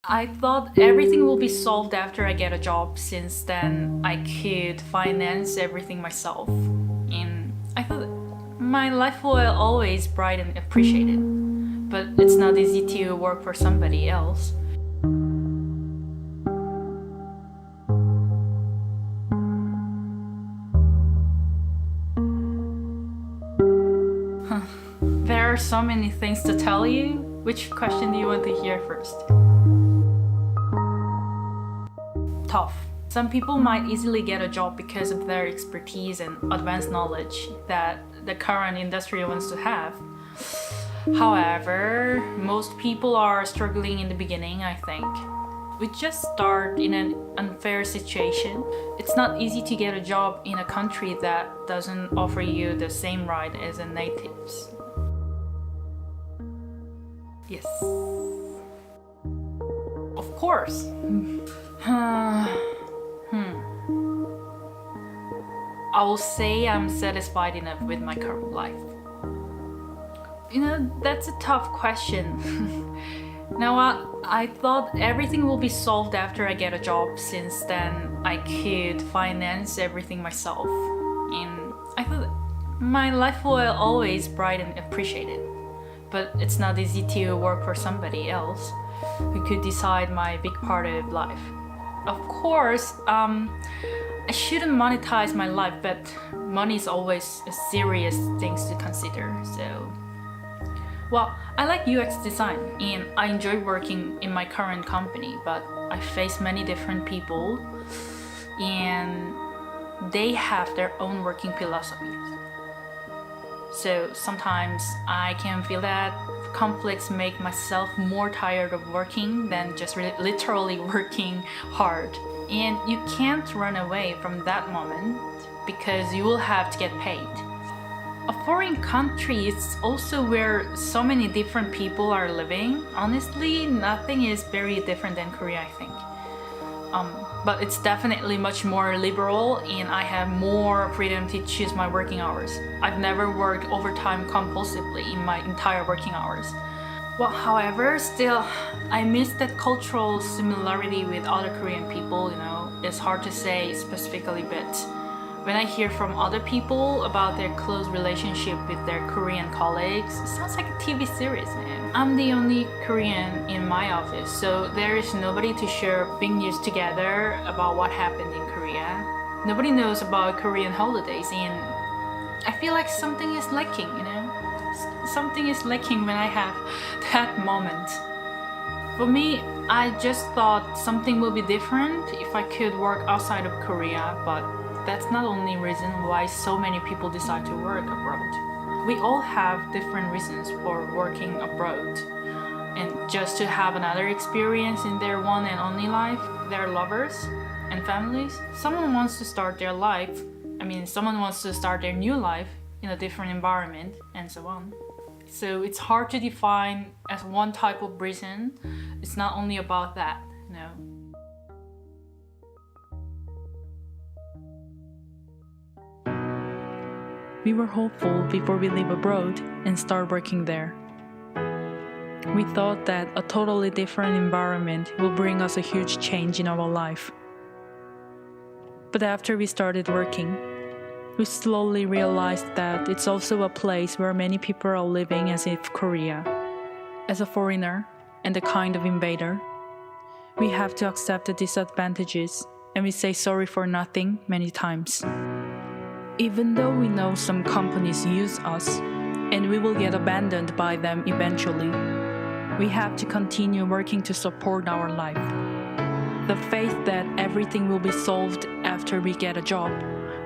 I thought everything will be solved after I get a job, since then I could finance everything myself. And I thought my life will always bright and appreciated. But it's not easy to work for somebody else. There are so many things to tell you. Which question do you want to hear first? Tough. Some people might easily get a job because of their expertise and advanced knowledge that the current industry wants to have. However, most people are struggling in the beginning, I think. We just start in an unfair situation. It's not easy to get a job in a country that doesn't offer you the same right as the natives. Yes. Of course. I will say I'm satisfied enough with my current life. You know, that's a tough question. Now, I thought everything will be solved after I get a job, since then I could finance everything myself. And I thought my life will always bright and appreciated. But it's not easy to work for somebody else who could decide my big part of life. Of course, I shouldn't monetize my life, but money is always a serious thing to consider. So, well, I like UX design and I enjoy working in my current company, but I face many different people and they have their own working philosophies. So sometimes I can feel that conflicts make myself more tired of working than just literally working hard. And you can't run away from that moment because you will have to get paid. A foreign country is also where so many different people are living. Honestly, nothing is very different than Korea, I think. But it's definitely much more liberal and I have more freedom to choose my working hours. I've never worked overtime compulsively in my entire working hours. Well, however, still, I miss that cultural similarity with other Korean people, you know. It's hard to say specifically, but when I hear from other people about their close relationship with their Korean colleagues, it sounds like a TV series, man. I'm the only Korean in my office, so there is nobody to share big news together about what happened in Korea. Nobody knows about Korean holidays, and I feel like something is lacking, you know? Something is lacking when I have that moment. For me, I just thought something will be different if I could work outside of Korea, but that's not the only reason why so many people decide to work abroad. We all have different reasons for working abroad. And just to have another experience in their one and only life, their lovers and families, someone wants to start their new life in a different environment, and so on. So it's hard to define as one type of reason. It's not only about that, you know. We were hopeful before we leave abroad and start working there. We thought that a totally different environment will bring us a huge change in our life. But after we started working, we slowly realized that it's also a place where many people are living as if Korea. As a foreigner and a kind of invader, we have to accept the disadvantages and we say sorry for nothing many times. Even though we know some companies use us and we will get abandoned by them eventually, we have to continue working to support our life. The faith that everything will be solved after we get a job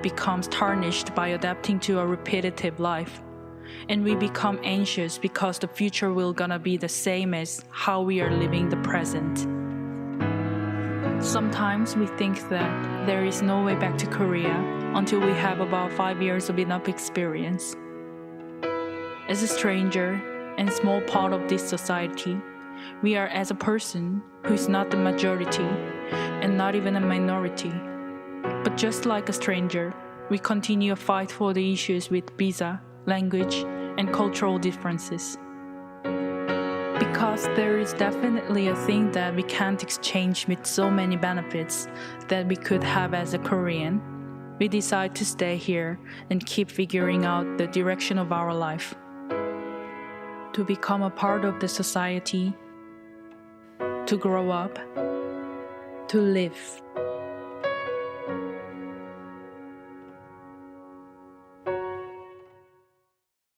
becomes tarnished by adapting to a repetitive life. And we become anxious because the future will gonna be the same as how we are living the present. Sometimes we think that there is no way back to Korea until we have about 5 years of enough experience. As a stranger and small part of this society, we are as a person who is not the majority and not even a minority. But just like a stranger, we continue to fight for the issues with visa, language, and cultural differences. Because there is definitely a thing that we can't exchange with so many benefits that we could have as a Korean, we decide to stay here and keep figuring out the direction of our life. To become a part of the society, to grow up, to live.